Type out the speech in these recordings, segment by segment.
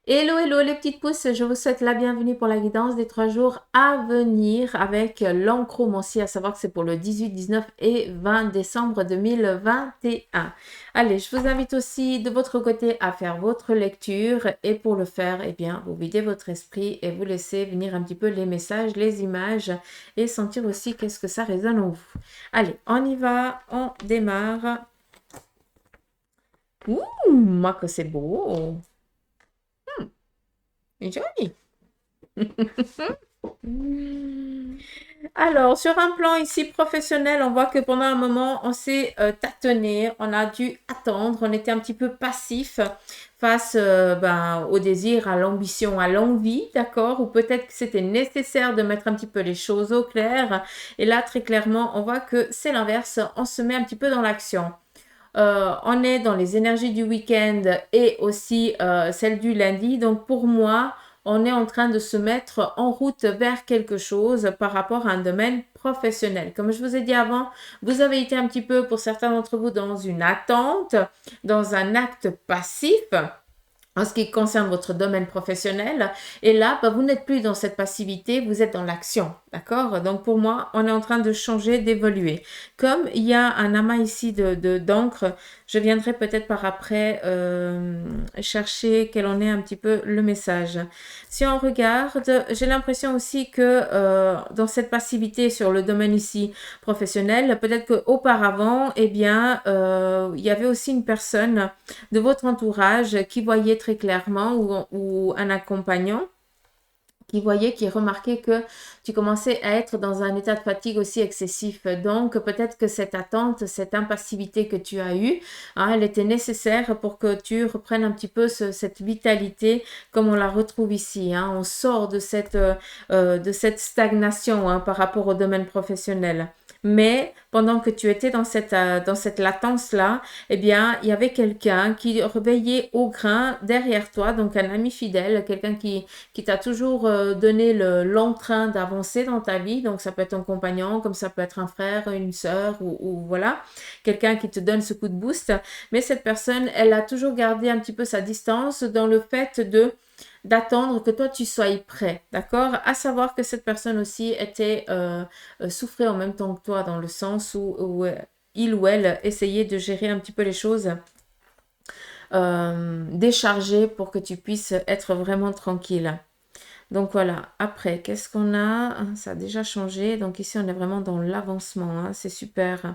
Hello, hello les petites pousses, je vous souhaite la bienvenue pour la guidance des 3 jours à venir avec l'encromancie, à savoir que c'est pour le 18, 19 et 20 décembre 2021. Allez, je vous invite aussi de votre côté à faire votre lecture et pour le faire, eh bien, vous videz votre esprit et vous laissez venir un petit peu les messages, les images et sentir aussi qu'est-ce que ça résonne en vous. Allez, on y va, on démarre. Ouh, moi que c'est beau. Joli. Alors, sur un plan ici professionnel, on voit que pendant un moment, on s'est tâtonné, on a dû attendre, on était un petit peu passif face au désir, à l'ambition, à l'envie, d'accord? Ou peut-être que c'était nécessaire de mettre un petit peu les choses au clair. Et là, très clairement, on voit que c'est l'inverse, on se met un petit peu dans l'action. On est dans les énergies du week-end et aussi celles du lundi. Donc pour moi, on est en train de se mettre en route vers quelque chose par rapport à un domaine professionnel. Comme je vous ai dit avant, vous avez été un petit peu, pour certains d'entre vous, dans une attente, dans un acte passif en ce qui concerne votre domaine professionnel. Et là, vous n'êtes plus dans cette passivité, vous êtes dans l'action. D'accord? Donc pour moi, on est en train de changer, d'évoluer. Comme il y a un amas ici d'encre, je viendrai peut-être par après chercher quel en est un petit peu le message. Si on regarde, j'ai l'impression aussi que dans cette passivité sur le domaine ici professionnel, peut-être qu'auparavant, eh bien, il y avait aussi une personne de votre entourage qui voyait très clairement ou un accompagnant qui voyait, qui remarquait que tu commençais à être dans un état de fatigue aussi excessif. Donc, peut-être que cette attente, cette impassivité que tu as eue, hein, elle était nécessaire pour que tu reprennes un petit peu cette vitalité comme on la retrouve ici. Hein. On sort de cette stagnation hein, par rapport au domaine professionnel. Mais pendant que tu étais dans cette latence-là, eh bien, il y avait quelqu'un qui veillait au grain derrière toi, donc un ami fidèle, quelqu'un qui t'a toujours donné l'entrain d'avancer dans ta vie. Donc, ça peut être un compagnon, comme ça peut être un frère, une sœur, ou voilà, quelqu'un qui te donne ce coup de boost. Mais cette personne, elle a toujours gardé un petit peu sa distance dans le fait d'attendre que toi tu sois prêt, d'accord? À savoir que cette personne aussi souffrait en même temps que toi dans le sens où il ou elle essayait de gérer un petit peu les choses, décharger pour que tu puisses être vraiment tranquille. Donc voilà, après, qu'est-ce qu'on a? Ça a déjà changé. Donc ici, on est vraiment dans l'avancement. Hein, c'est super.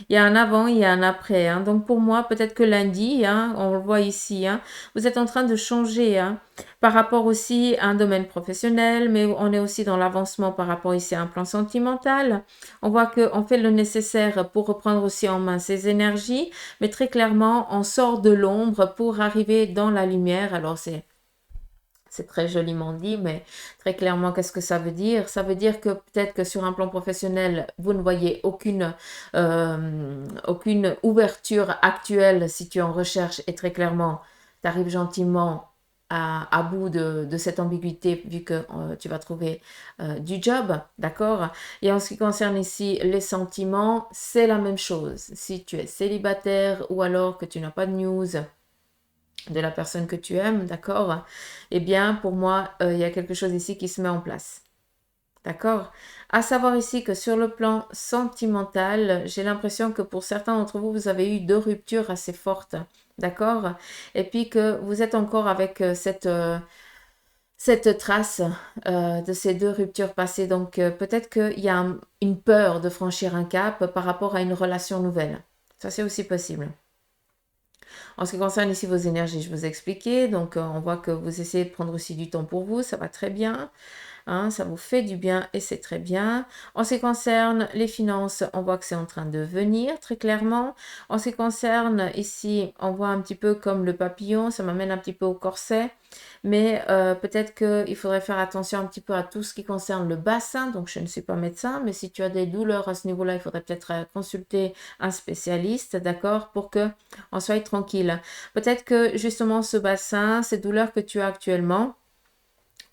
Il y a un avant, il y a un après. Hein. Donc pour moi, peut-être que lundi, hein, on le voit ici, hein, vous êtes en train de changer hein, par rapport aussi à un domaine professionnel, mais on est aussi dans l'avancement par rapport ici à un plan sentimental. On voit qu'on fait le nécessaire pour reprendre aussi en main ses énergies, mais très clairement, on sort de l'ombre pour arriver dans la lumière. Alors c'est très joliment dit, mais très clairement, qu'est-ce que ça veut dire? Ça veut dire que peut-être que sur un plan professionnel, vous ne voyez aucune ouverture actuelle si tu es en recherche et très clairement, tu arrives gentiment à bout de cette ambiguïté vu que tu vas trouver du job, d'accord? Et en ce qui concerne ici les sentiments, c'est la même chose. Si tu es célibataire ou alors que tu n'as pas de news, de la personne que tu aimes, d'accord? Eh bien, pour moi, il y a quelque chose ici qui se met en place. D'accord? À savoir ici que sur le plan sentimental, j'ai l'impression que pour certains d'entre vous, vous avez eu 2 ruptures assez fortes. D'accord? Et puis que vous êtes encore avec cette trace de ces 2 ruptures passées. Donc, peut-être qu'il y a une peur de franchir un cap par rapport à une relation nouvelle. Ça, c'est aussi possible. En ce qui concerne ici vos énergies, je vous ai expliqué. Donc, on voit que vous essayez de prendre aussi du temps pour vous. Ça va très bien. Hein, ça vous fait du bien et c'est très bien. En ce qui concerne les finances, on voit que c'est en train de venir très clairement. En ce qui concerne ici, on voit un petit peu comme le papillon. Ça m'amène un petit peu au corset. Mais peut-être qu'il faudrait faire attention un petit peu à tout ce qui concerne le bassin. Donc, je ne suis pas médecin, mais si tu as des douleurs à ce niveau-là, il faudrait peut-être consulter un spécialiste, d'accord, pour que on soit tranquille. Peut-être que justement ce bassin, ces douleurs que tu as actuellement,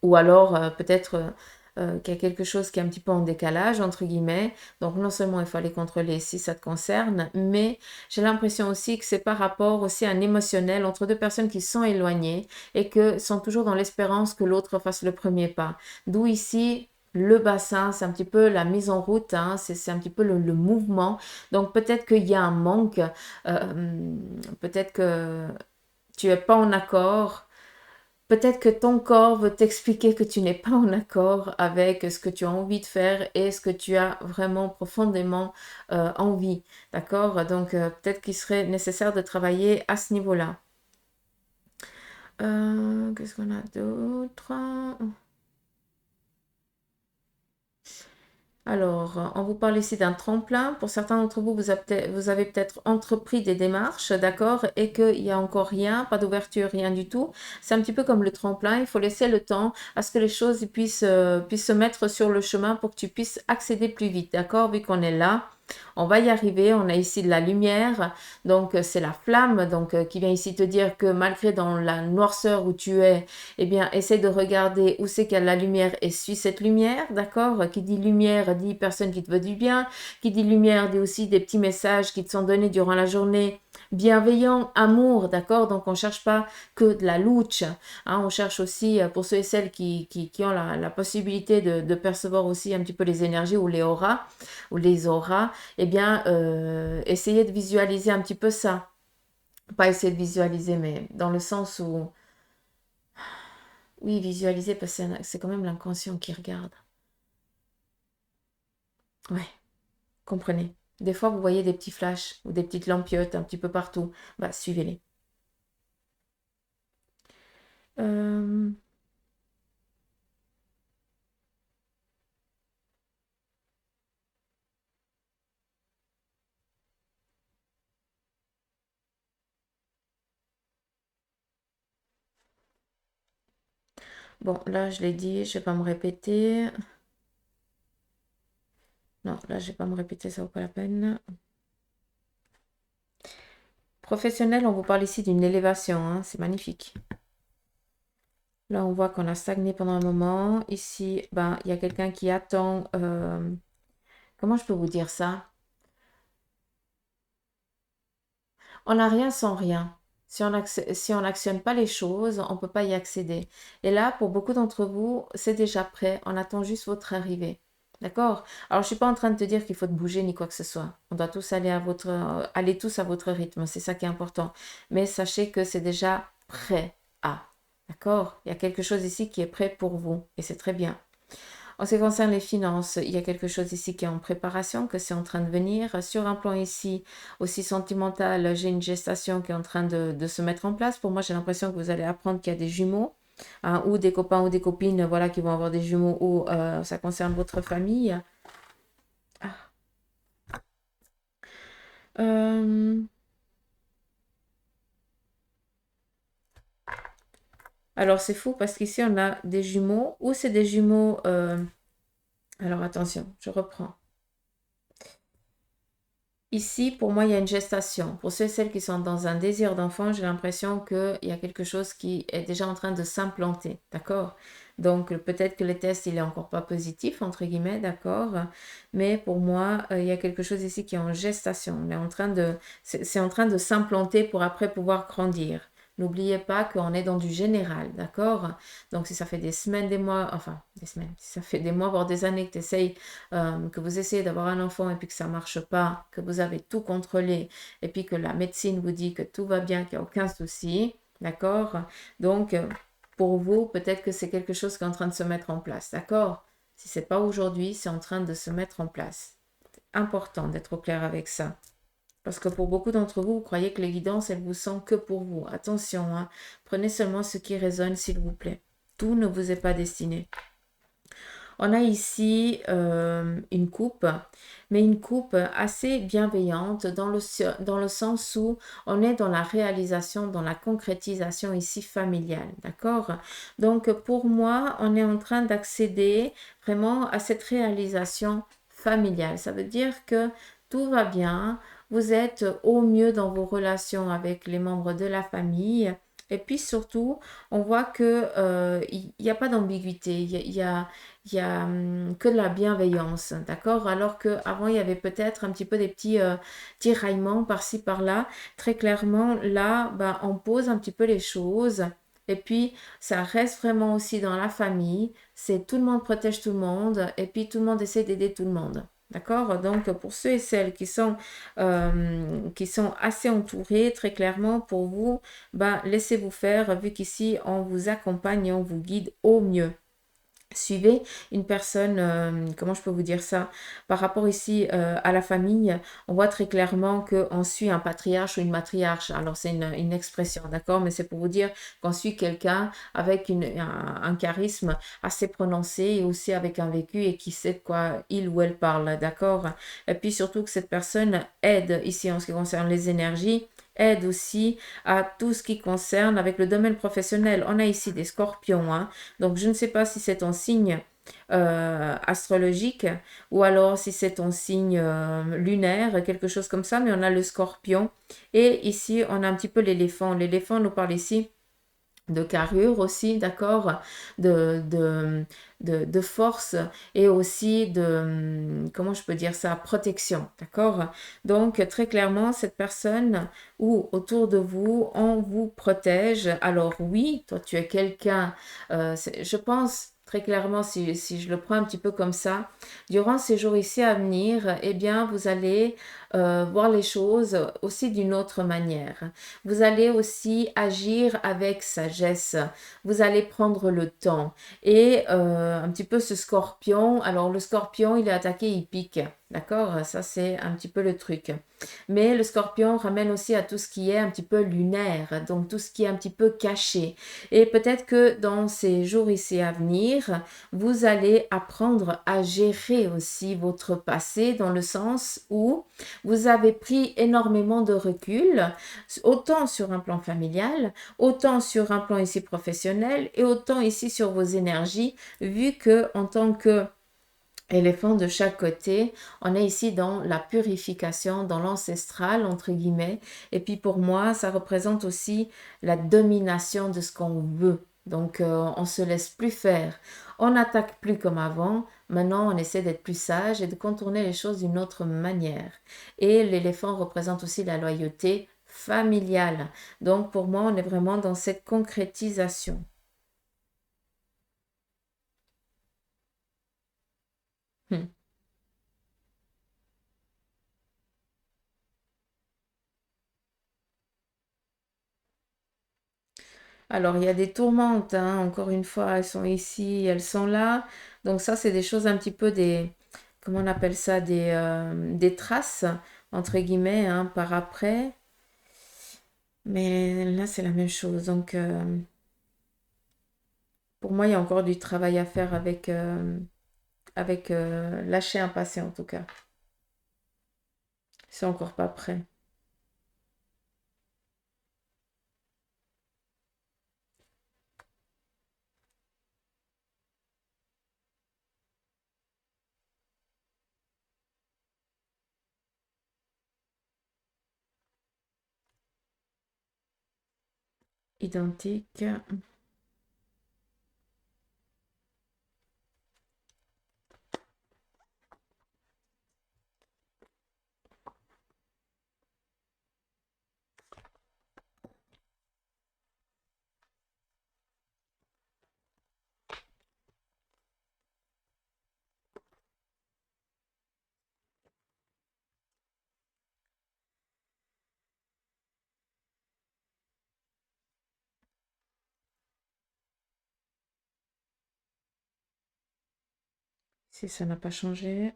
ou alors peut-être qu'il y a quelque chose qui est un petit peu en décalage, entre guillemets. Donc, non seulement il faut aller contrôler si ça te concerne, mais j'ai l'impression aussi que c'est par rapport aussi à un émotionnel entre deux personnes qui sont éloignées et que sont toujours dans l'espérance que l'autre fasse le premier pas. D'où ici, le bassin, c'est un petit peu la mise en route, hein, c'est un petit peu le mouvement. Donc peut-être qu'il y a un manque, peut-être que tu n'es pas en accord. Peut-être que ton corps veut t'expliquer que tu n'es pas en accord avec ce que tu as envie de faire et ce que tu as vraiment profondément envie. D'accord? Donc, peut-être qu'il serait nécessaire de travailler à ce niveau-là. Qu'est-ce qu'on a d'autre? Alors, on vous parle ici d'un tremplin. Pour certains d'entre vous, vous avez peut-être entrepris des démarches, d'accord, et qu'il n'y a encore rien, pas d'ouverture, rien du tout. C'est un petit peu comme le tremplin. Il faut laisser le temps à ce que les choses puissent se mettre sur le chemin pour que tu puisses accéder plus vite, d'accord, vu qu'on est là. On va y arriver, on a ici de la lumière, donc c'est la flamme donc qui vient ici te dire que malgré dans la noirceur où tu es, eh bien essaie de regarder où c'est qu'il y a de la lumière et suis cette lumière, d'accord? Qui dit lumière dit personne qui te veut du bien, qui dit lumière dit aussi des petits messages qui te sont donnés durant la journée, bienveillant, amour, d'accord? Donc on ne cherche pas que de la louche, hein, on cherche aussi, pour ceux et celles qui ont la possibilité de percevoir aussi un petit peu les énergies ou les auras, eh bien, essayez de visualiser un petit peu ça. Pas essayer de visualiser, mais dans le sens où, oui, visualiser, parce que c'est quand même l'inconscient qui regarde. Ouais, comprenez. Des fois, vous voyez des petits flashs ou des petites lampiotes un petit peu partout. Bah, suivez-les. Euh, Bon, là, je l'ai dit, je ne vais pas me répéter. Non, là, je ne vais pas me répéter, ça vaut pas la peine. Professionnel, on vous parle ici d'une élévation, hein, c'est magnifique. Là, on voit qu'on a stagné pendant un moment. Ici, ben, il y a quelqu'un qui attend. Comment je peux vous dire ça? On n'a rien sans rien. Si on n'actionne pas les choses, on ne peut pas y accéder. Et là, pour beaucoup d'entre vous, c'est déjà prêt. On attend juste votre arrivée. D'accord? Alors, je ne suis pas en train de te dire qu'il faut te bouger ni quoi que ce soit. On doit tous aller tous à votre rythme. C'est ça qui est important. Mais sachez que c'est déjà prêt à. D'accord? Il y a quelque chose ici qui est prêt pour vous. Et c'est très bien. En ce qui concerne les finances, il y a quelque chose ici qui est en préparation, que c'est en train de venir. Sur un plan ici, aussi sentimental, j'ai une gestation qui est en train de se mettre en place. Pour moi, j'ai l'impression que vous allez apprendre qu'il y a des jumeaux, hein, ou des copains ou des copines, voilà, qui vont avoir des jumeaux, ou ça concerne votre famille. Ah. Euh, Alors, c'est fou parce qu'ici, on a des jumeaux, ou c'est des jumeaux... Alors, attention, je reprends. Ici, pour moi, il y a une gestation. Pour ceux et celles qui sont dans un désir d'enfant, j'ai l'impression qu'il y a quelque chose qui est déjà en train de s'implanter, d'accord? Donc, peut-être que le test, il est encore pas positif, entre guillemets, d'accord? Mais pour moi, il y a quelque chose ici qui est en gestation. On est en train c'est en train de s'implanter pour après pouvoir grandir. N'oubliez pas qu'on est dans du général, d'accord? Donc, si ça fait des semaines, des mois, enfin, des semaines, si ça fait des mois, voire des années que vous essayez d'avoir un enfant et puis que ça ne marche pas, que vous avez tout contrôlé et puis que la médecine vous dit que tout va bien, qu'il n'y a aucun souci, d'accord? Donc, pour vous, peut-être que c'est quelque chose qui est en train de se mettre en place, d'accord? Si ce n'est pas aujourd'hui, c'est en train de se mettre en place. C'est important d'être au clair avec ça. Parce que pour beaucoup d'entre vous, vous croyez que l'évidence, elle vous sent que pour vous. Attention, hein, prenez seulement ce qui résonne, s'il vous plaît. Tout ne vous est pas destiné. On a ici une coupe, mais une coupe assez bienveillante dans le sens où on est dans la réalisation, dans la concrétisation ici familiale, d'accord? Donc pour moi, on est en train d'accéder vraiment à cette réalisation familiale. Ça veut dire que tout va bien, vous êtes au mieux dans vos relations avec les membres de la famille Et puis surtout, on voit que il n'y a pas d'ambiguïté, il y a que de la bienveillance, d'accord? Alors qu'avant, il y avait peut-être un petit peu des petits tiraillements par-ci, par-là. Très clairement, là, bah, on pose un petit peu les choses. Et puis, ça reste vraiment aussi dans la famille. C'est tout le monde protège tout le monde. Et puis, tout le monde essaie d'aider tout le monde. D'accord? Donc, pour ceux et celles qui sont assez entourés, très clairement, pour vous, ben, laissez-vous faire, vu qu'ici, on vous accompagne et on vous guide au mieux. Suivez une personne, comment je peux vous dire ça, par rapport ici à la famille, on voit très clairement qu'on suit un patriarche ou une matriarche. Alors c'est une expression, d'accord, mais c'est pour vous dire qu'on suit quelqu'un avec un charisme assez prononcé et aussi avec un vécu et qui sait de quoi il ou elle parle, d'accord. Et puis surtout que cette personne aide ici en ce qui concerne les énergies, aide aussi à tout ce qui concerne avec le domaine professionnel. On a ici des scorpions, hein. Donc, je ne sais pas si c'est ton signe astrologique ou alors si c'est ton signe lunaire, quelque chose comme ça, mais on a le scorpion. Et ici, on a un petit peu l'éléphant. L'éléphant nous parle ici de carrure aussi, d'accord, de force et aussi comment je peux dire ça, protection, d'accord. Donc, très clairement, cette personne ou autour de vous, on vous protège. Alors oui, toi, tu es quelqu'un, je pense très clairement, si je le prends un petit peu comme ça, durant ces jours ici à venir, eh bien, vous allez voir les choses aussi d'une autre manière. Vous allez aussi agir avec sagesse. Vous allez prendre le temps. Et un petit peu ce scorpion, alors le scorpion, il est attaqué, il pique. D'accord? Ça, c'est un petit peu le truc. Mais le scorpion ramène aussi à tout ce qui est un petit peu lunaire, donc tout ce qui est un petit peu caché. Et peut-être que dans ces jours ici à venir, vous allez apprendre à gérer aussi votre passé dans le sens où vous avez pris énormément de recul, autant sur un plan familial, autant sur un plan ici professionnel et autant ici sur vos énergies, vu que en tant que éléphant de chaque côté, on est ici dans la purification, dans l'ancestral, entre guillemets. Et puis pour moi, ça représente aussi la domination de ce qu'on veut. Donc, on se laisse plus faire. On n'attaque plus comme avant. Maintenant, on essaie d'être plus sage et de contourner les choses d'une autre manière. Et l'éléphant représente aussi la loyauté familiale. Donc, pour moi, on est vraiment dans cette concrétisation. Hmm. Alors, il y a des tourmentes, hein, encore une fois, elles sont ici, elles sont là. Donc ça, c'est des choses un petit peu comment on appelle ça, des traces, entre guillemets, hein, par après. Mais là, c'est la même chose. Donc, pour moi, il y a encore du travail à faire avec lâcher un passé, en tout cas. C'est encore pas prêt. Identique. Si ça n'a pas changé.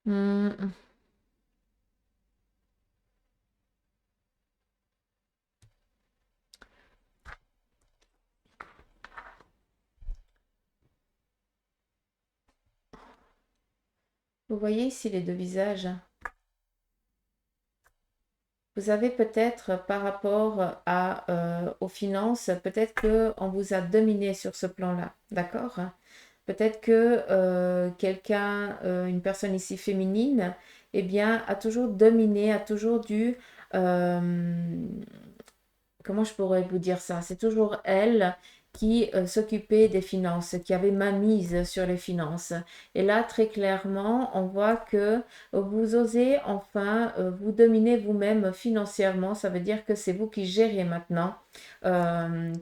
Hmm. Vous voyez ici les deux visages. Vous avez peut-être par rapport aux finances, peut-être qu'on vous a dominé sur ce plan-là, d'accord? Peut-être que quelqu'un, une personne ici féminine, eh bien, a toujours dominé, a toujours dû, comment je pourrais vous dire ça? C'est toujours elle qui s'occupait des finances, qui avait ma mise sur les finances. Et là, très clairement, on voit que vous osez enfin vous dominer vous-même financièrement. Ça veut dire que c'est vous qui gérez maintenant,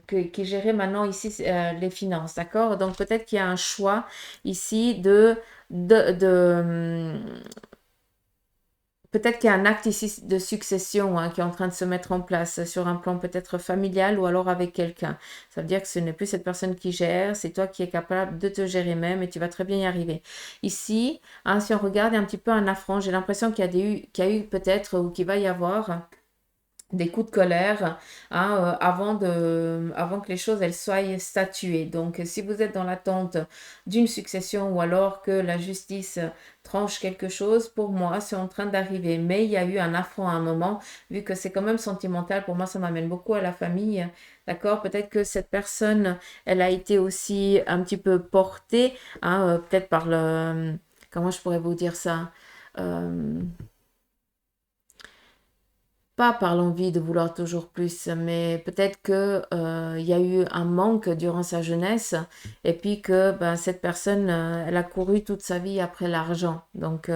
qui gérez maintenant ici les finances, d'accord? Donc peut-être qu'il y a un choix ici de peut-être qu'il y a un acte ici de succession qui est en train de se mettre en place sur un plan peut-être familial ou alors avec quelqu'un. Ça veut dire que ce n'est plus cette personne qui gère, c'est toi qui es capable de te gérer même et tu vas très bien y arriver. Ici, si on regarde un petit peu un affront, j'ai l'impression qu'il y a eu peut-être ou qu'il va y avoir des coups de colère avant que les choses elles soient statuées. Donc, si vous êtes dans l'attente d'une succession ou alors que la justice tranche quelque chose, pour moi, c'est en train d'arriver. Mais il y a eu un affront à un moment, vu que c'est quand même sentimental. Pour moi, ça m'amène beaucoup à la famille. D'accord? Peut-être que cette personne, elle a été aussi un petit peu portée, peut-être par le... Comment je pourrais vous dire ça? Euh, Pas par l'envie de vouloir toujours plus, mais peut-être que il y a eu un manque durant sa jeunesse et puis que ben, cette personne, elle a couru toute sa vie après l'argent. Donc,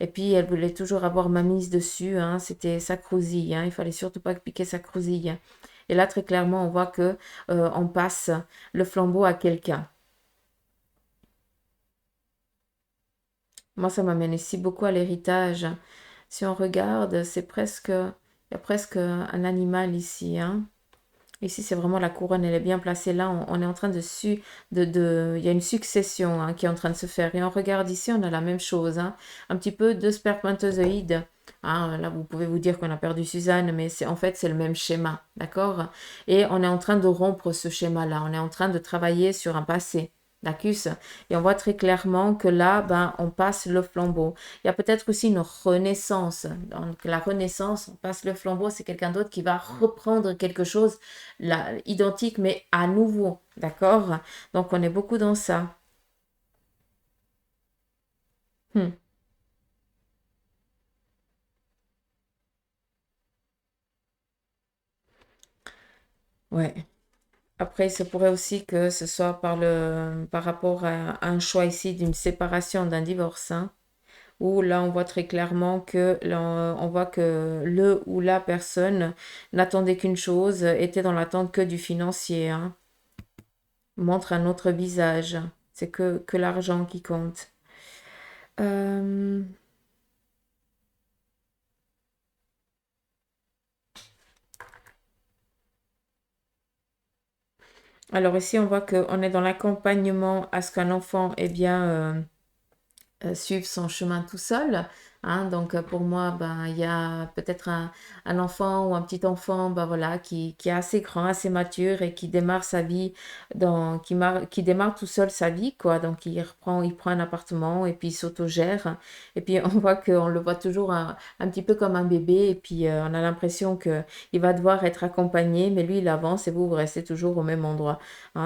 et puis elle voulait toujours avoir ma mise dessus, c'était sa crousille, il fallait surtout pas piquer sa crousille. Et là, très clairement, on voit que on passe le flambeau à quelqu'un. Moi, ça m'amène ici beaucoup à l'héritage. Si on regarde, il y a presque un animal ici, hein. Ici, c'est vraiment la couronne, elle est bien placée là. On est en train il y a une succession qui est en train de se faire. Et on regarde ici, on a la même chose, un petit peu de spermatozoïdes. Là, vous pouvez vous dire qu'on a perdu Suzanne, mais en fait, c'est le même schéma, d'accord? Et on est en train de rompre ce schéma-là. On est en train de travailler sur un passé. D'accord? Et on voit très clairement que là, ben, on passe le flambeau. Il y a peut-être aussi une renaissance. Donc, la renaissance, on passe le flambeau, c'est quelqu'un d'autre qui va reprendre quelque chose identique, mais à nouveau. D'accord? Donc, on est beaucoup dans ça. Hmm. Ouais. Après, il se pourrait aussi que ce soit par rapport à un choix ici d'une séparation, d'un divorce, où là, on voit très clairement on voit que le ou la personne n'attendait qu'une chose, était dans l'attente que du financier, montre un autre visage. C'est que l'argent qui compte. Euh, alors ici, on voit qu'on est dans l'accompagnement à ce qu'un enfant, eh bien, suivre son chemin tout seul. Donc pour moi, ben, il y a peut-être un enfant ou un petit enfant ben, voilà, qui est assez grand, assez mature et qui démarre sa vie, qui démarre tout seul sa vie, quoi. Donc il prend un appartement et puis il s'autogère. Et puis on voit qu'on le voit toujours un petit peu comme un bébé et puis on a l'impression qu'il va devoir être accompagné, mais lui il avance et vous restez toujours au même endroit.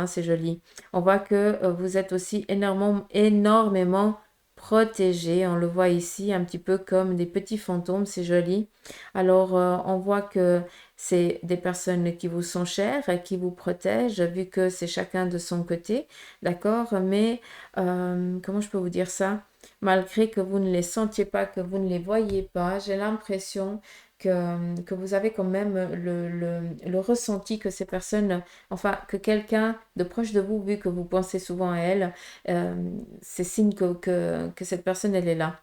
C'est joli. On voit que vous êtes aussi énormément protégés. On le voit ici un petit peu comme des petits fantômes, c'est joli. Alors, on voit que c'est des personnes qui vous sont chères, qui vous protègent, vu que c'est chacun de son côté, d'accord? Mais, comment je peux vous dire ça? Malgré que vous ne les sentiez pas, que vous ne les voyez pas, j'ai l'impression que vous avez quand même le ressenti que ces personnes, enfin, que quelqu'un de proche de vous, vu que vous pensez souvent à elle, euh, c'est signe que cette personne, elle est là.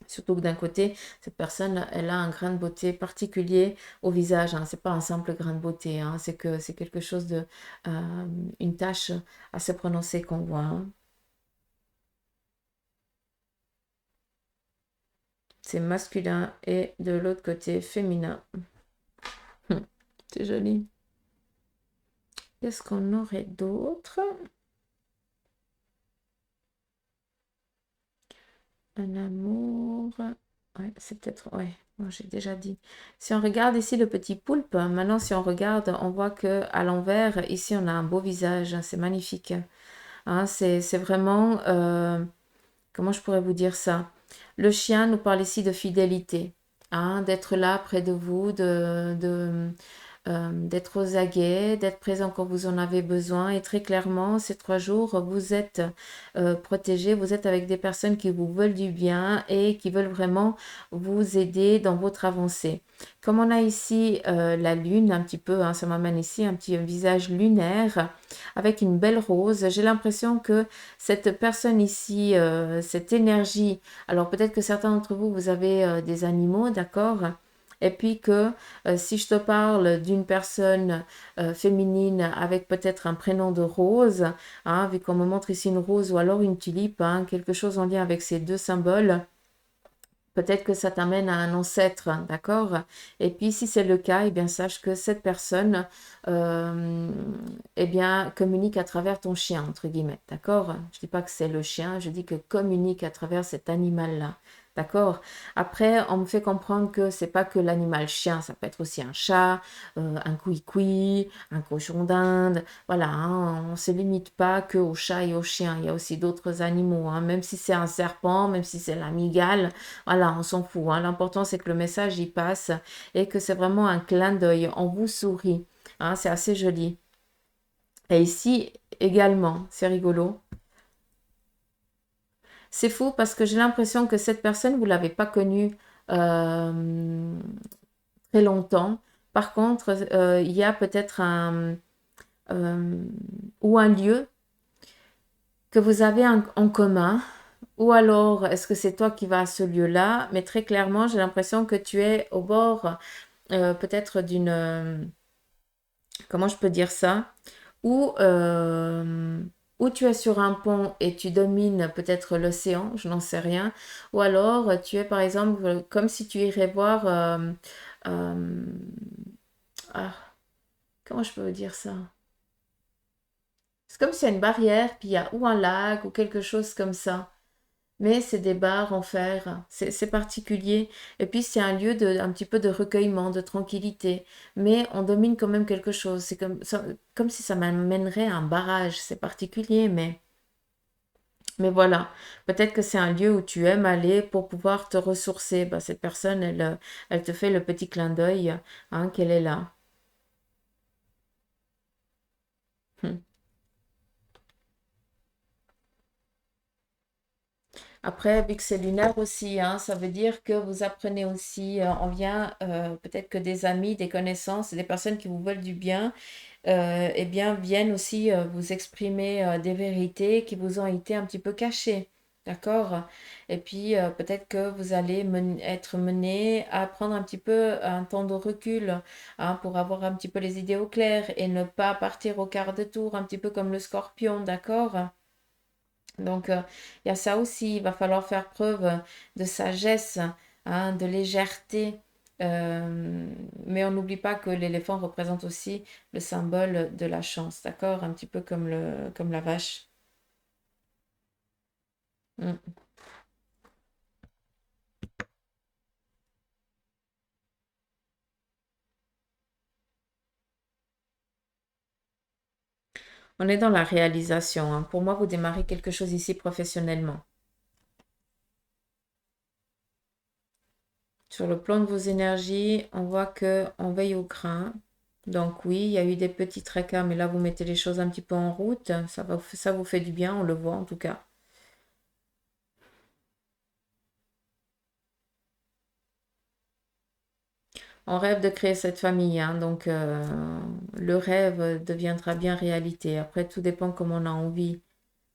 Surtout que d'un côté, cette personne, elle a un grain de beauté particulier au visage. C'est pas un simple grain de beauté, c'est que c'est quelque chose une tâche assez prononcée qu'on voit. C'est masculin et de l'autre côté, féminin. C'est joli. Qu'est-ce qu'on aurait d'autre? Un amour. Ouais, c'est peut-être, ouais, moi j'ai déjà dit. Si on regarde ici le petit poulpe, maintenant si on regarde, on voit que à l'envers, ici on a un beau visage, hein, c'est magnifique. Hein, c'est vraiment, comment je pourrais vous dire ça? Le chien nous parle ici de fidélité, hein, d'être là près de vous, d'être aux aguets, d'être présent quand vous en avez besoin. Et très clairement, ces 3 jours, vous êtes protégés, vous êtes avec des personnes qui vous veulent du bien et qui veulent vraiment vous aider dans votre avancée. Comme on a ici la lune, un petit peu, hein, ça m'amène ici un petit visage lunaire avec une belle rose. J'ai l'impression que cette personne ici, cette énergie, alors peut-être que certains d'entre vous, vous avez des animaux, d'accord? Et puis que si je te parle d'une personne féminine avec peut-être un prénom de rose, hein, vu qu'on me montre ici une rose ou alors une tulipe, hein, quelque chose en lien avec ces deux symboles, peut-être que ça t'amène à un ancêtre, hein, d'accord? Et puis si c'est le cas, eh bien sache que cette personne, euh, eh bien communique à travers ton chien, entre guillemets, d'accord? Je dis pas que c'est le chien, je dis que communique à travers cet animal-là. D'accord? Après, on me fait comprendre que c'est pas que l'animal chien, ça peut être aussi un chat, un couicoui, un cochon d'Inde. Voilà, hein, on ne se limite pas que aux chats et aux chiens. Il y a aussi d'autres animaux, hein, même si c'est un serpent, même si c'est l'amygale. Voilà, on s'en fout, hein. L'important, c'est que le message y passe et que c'est vraiment un clin d'œil. On vous sourit, hein, c'est assez joli. Et ici également, c'est rigolo. C'est fou parce que j'ai l'impression que cette personne, vous ne l'avez pas connue très longtemps. Par contre, il y a peut-être euh, ou un lieu que vous avez en commun. Ou alors, est-ce que c'est toi qui vas à ce lieu-là? Mais très clairement, j'ai l'impression que tu es au bord peut-être d'une... comment je peux dire ça? Ou, ou tu es sur un pont et tu domines peut-être l'océan, je n'en sais rien. Ou alors, tu es par exemple comme si tu irais voir... euh, ah, comment je peux vous dire ça? C'est comme s'il y a une barrière, puis il y a ou un lac ou quelque chose comme ça. Mais c'est des barres en fer, c'est particulier. Et puis c'est un lieu de, un petit peu de recueillement, de tranquillité. Mais on domine quand même quelque chose. C'est comme, comme si ça m'amènerait à un barrage. C'est particulier, mais voilà. Peut-être que c'est un lieu où tu aimes aller pour pouvoir te ressourcer. Bah, cette personne, elle te fait le petit clin d'œil, hein, qu'elle est là. Après, vu que c'est lunaire aussi, hein, ça veut dire que vous apprenez aussi, on vient peut-être que des amis, des connaissances, des personnes qui vous veulent du bien, eh bien, viennent aussi vous exprimer des vérités qui vous ont été un petit peu cachées. D'accord? Et puis, peut-être que vous allez être mené à prendre un petit peu un temps de recul, hein, pour avoir un petit peu les idées au clair et ne pas partir au quart de tour, un petit peu comme le scorpion, d'accord? Donc, il y a ça aussi. Il va falloir faire preuve de sagesse, hein, de légèreté. Mais on n'oublie pas que l'éléphant représente aussi le symbole de la chance, d'accord? Un petit peu comme comme la vache. Mm. On est dans la réalisation, hein. Pour moi, vous démarrez quelque chose ici professionnellement. Sur le plan de vos énergies, on voit que on veille au grain. Donc oui, il y a eu des petits tracas, mais là, vous mettez les choses un petit peu en route. Ça vous fait du bien, on le voit en tout cas. On rêve de créer cette famille, hein, donc le rêve deviendra bien réalité. Après, tout dépend comment on a envie,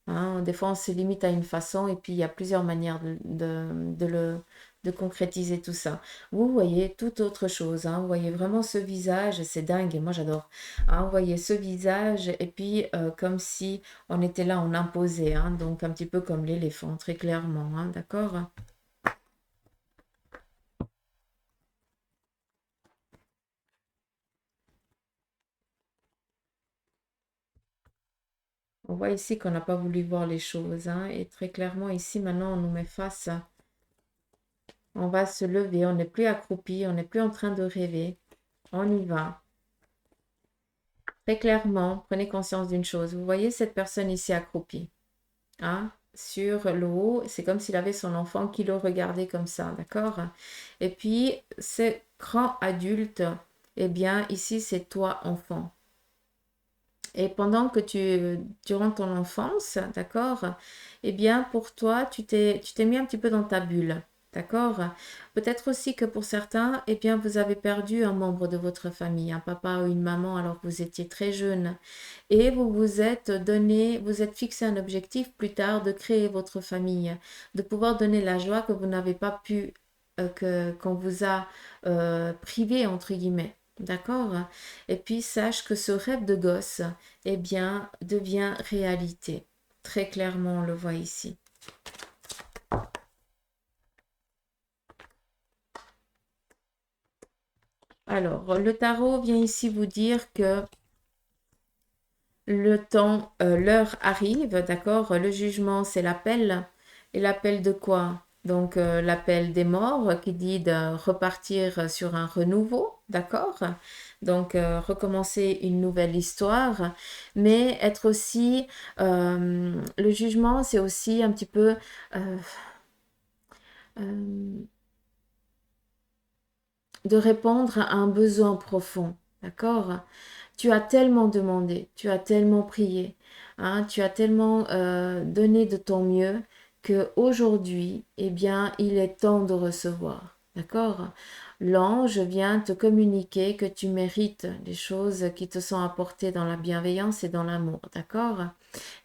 hein. Des fois, on se limite à une façon et puis il y a plusieurs manières de concrétiser tout ça. Vous voyez tout autre chose, hein. Vous voyez vraiment ce visage, c'est dingue et moi j'adore, hein. Vous voyez ce visage et puis comme si on était là, on imposait, hein, donc un petit peu comme l'éléphant, très clairement, hein, d'accord? On voit ici qu'on n'a pas voulu voir les choses, hein, et très clairement ici maintenant on nous met face On va se lever, on n'est plus accroupi, on n'est plus en train de rêver. On y va. Très clairement, prenez conscience d'une chose. Vous voyez cette personne ici accroupie, hein, sur le haut. C'est comme s'il avait son enfant qui le regardait comme ça, d'accord? Et puis, ce grand adulte, eh bien, ici, c'est toi, enfant. Et pendant que durant ton enfance, d'accord, eh bien, pour toi, tu t'es mis un petit peu dans ta bulle, d'accord? Peut-être aussi que pour certains, eh bien, vous avez perdu un membre de votre famille, un papa ou une maman, alors que vous étiez très jeune. Et vous vous êtes donné, vous êtes fixé un objectif plus tard de créer votre famille, de pouvoir donner la joie que vous n'avez pas pu, qu'on vous a privé, entre guillemets. D'accord? Et puis sache que ce rêve de gosse, eh bien, devient réalité. Très clairement, on le voit ici. Alors, le tarot vient ici vous dire que le temps, l'heure arrive, d'accord? Le jugement, c'est l'appel. Et l'appel de quoi? Donc, l'appel des morts qui dit de repartir sur un renouveau, d'accord? Donc, recommencer une nouvelle histoire, mais être aussi, le jugement, c'est aussi un petit peu euh, euh, de répondre à un besoin profond, d'accord? Tu as tellement demandé, tu as tellement prié, hein, tu as tellement donné de ton mieux que aujourd'hui, eh bien, il est temps de recevoir. D'accord? L'ange vient te communiquer que tu mérites les choses qui te sont apportées dans la bienveillance et dans l'amour. D'accord?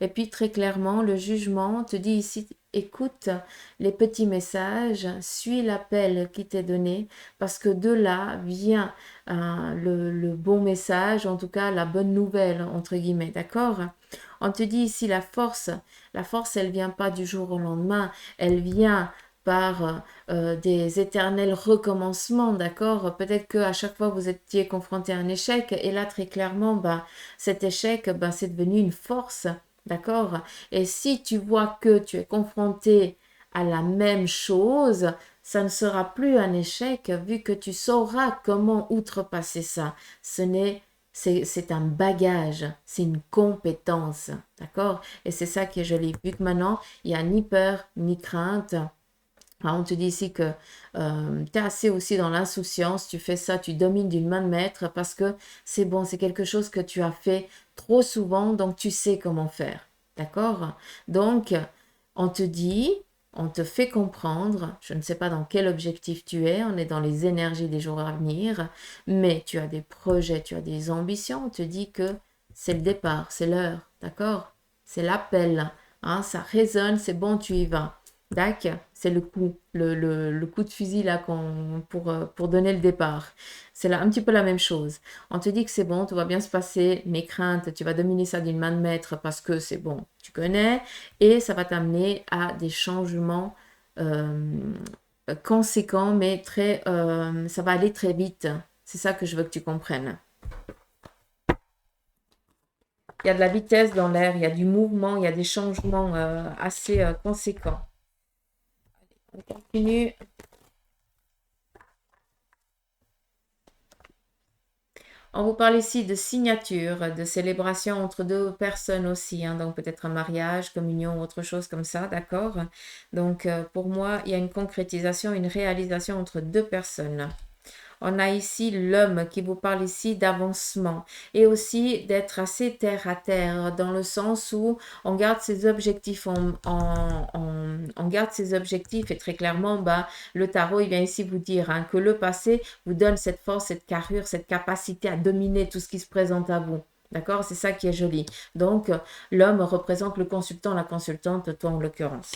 Et puis très clairement, le jugement te dit ici, écoute les petits messages, suis l'appel qui t'est donné, parce que de là vient le bon message, en tout cas la bonne nouvelle, entre guillemets, d'accord? On te dit ici la force, elle vient pas du jour au lendemain, elle vient par des éternels recommencements, d'accord? Peut-être qu'à chaque fois vous étiez confronté à un échec, et là très clairement, bah, cet échec, bah, c'est devenu une force, d'accord? Et si tu vois que tu es confronté à la même chose, ça ne sera plus un échec vu que tu sauras comment outrepasser ça. C'est un bagage, c'est une compétence, d'accord? Et c'est ça qui est joli. Vu que maintenant, il n'y a ni peur, ni crainte. Ah, on te dit ici que tu es assez aussi dans l'insouciance, tu fais ça, tu domines d'une main de maître parce que c'est bon, c'est quelque chose que tu as fait trop souvent, donc tu sais comment faire. D'accord? Donc, on te dit, on te fait comprendre, je ne sais pas dans quel objectif tu es, on est dans les énergies des jours à venir, mais tu as des projets, tu as des ambitions, on te dit que c'est le départ, c'est l'heure, d'accord? C'est l'appel, hein, ça résonne, c'est bon, tu y vas. Dac, c'est le coup, le coup de fusil là pour donner le départ. C'est là un petit peu la même chose. On te dit que c'est bon, tout va bien se passer, mes craintes, tu vas dominer ça d'une main de maître parce que c'est bon, tu connais, et ça va t'amener à des changements conséquents, mais ça va aller très vite. C'est ça que je veux que tu comprennes. Il y a de la vitesse dans l'air, il y a du mouvement, il y a des changements assez conséquents. On continue. On vous parle ici de signature, de célébration entre deux personnes aussi, hein, donc peut-être un mariage, communion, autre chose comme ça, d'accord? Donc pour moi, il y a une concrétisation, une réalisation entre deux personnes. On a ici l'homme qui vous parle ici d'avancement et aussi d'être assez terre à terre dans le sens où on garde ses objectifs, on garde ses objectifs et très clairement, bah, le tarot, il vient ici vous dire hein, que le passé vous donne cette force, cette carrure, cette capacité à dominer tout ce qui se présente à vous. D'accord? C'est ça qui est joli. Donc, l'homme représente le consultant, la consultante, toi en l'occurrence.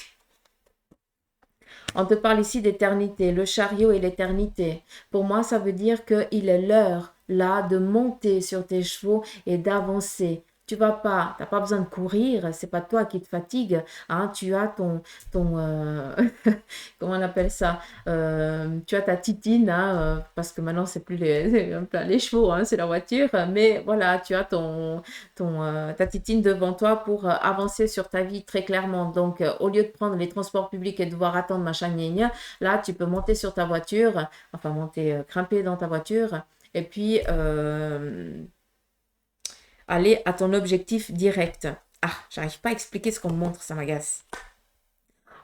On te parle ici d'éternité, le chariot et l'éternité. Pour moi, ça veut dire qu'il est l'heure, là, de monter sur tes chevaux et d'avancer t'as pas besoin de courir, c'est pas toi qui te fatigue, hein, tu as comment on appelle ça, tu as ta titine, hein, parce que maintenant c'est plus les chevaux, hein, c'est la voiture, mais voilà, tu as ta titine devant toi pour avancer sur ta vie très clairement. Donc, au lieu de prendre les transports publics et de devoir attendre machin, gna, gna, là, tu peux monter sur ta voiture, enfin monter, grimper dans ta voiture, et puis aller à ton objectif direct. Ah, j'arrive pas à expliquer ce qu'on me montre, ça m'agace.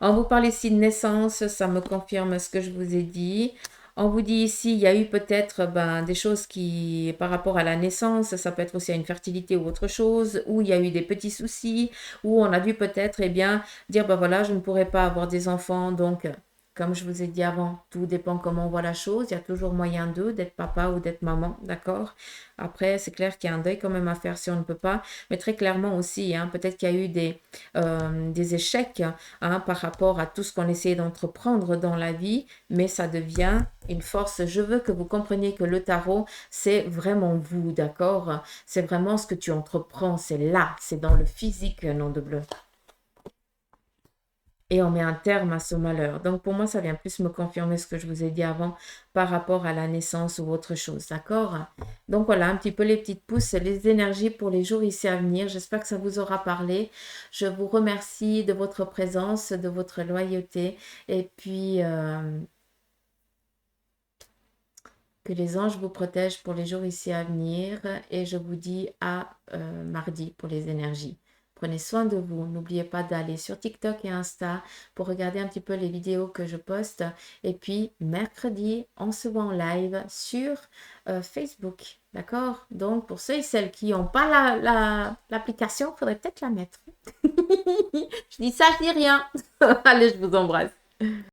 On vous parle ici de naissance, ça me confirme ce que je vous ai dit. On vous dit ici, il y a eu peut-être des choses qui, par rapport à la naissance, ça peut être aussi à une fertilité ou autre chose, où il y a eu des petits soucis, où on a dû peut-être, eh bien, dire, voilà, je ne pourrais pas avoir des enfants, donc, comme je vous ai dit avant, tout dépend comment on voit la chose. Il y a toujours moyen d'être papa ou d'être maman, d'accord? Après, c'est clair qu'il y a un deuil quand même à faire si on ne peut pas, mais très clairement aussi, hein, peut-être qu'il y a eu des échecs, hein, par rapport à tout ce qu'on essayait d'entreprendre dans la vie, mais ça devient une force. Je veux que vous compreniez que le tarot, c'est vraiment vous, d'accord? C'est vraiment ce que tu entreprends, c'est là, c'est dans le physique, nom de bleu. Et on met un terme à ce malheur. Donc pour moi, ça vient plus me confirmer ce que je vous ai dit avant par rapport à la naissance ou autre chose, d'accord? Donc voilà, un petit peu les petites pousses, les énergies pour les jours ici à venir. J'espère que ça vous aura parlé. Je vous remercie de votre présence, de votre loyauté. Et puis, que les anges vous protègent pour les jours ici à venir. Et je vous dis à mardi pour les énergies. Prenez soin de vous. N'oubliez pas d'aller sur TikTok et Insta pour regarder un petit peu les vidéos que je poste. Et puis, mercredi, on se voit en live sur Facebook. D'accord? Donc, pour ceux et celles qui n'ont pas l'application, il faudrait peut-être la mettre. Je dis ça, je dis rien. Allez, je vous embrasse.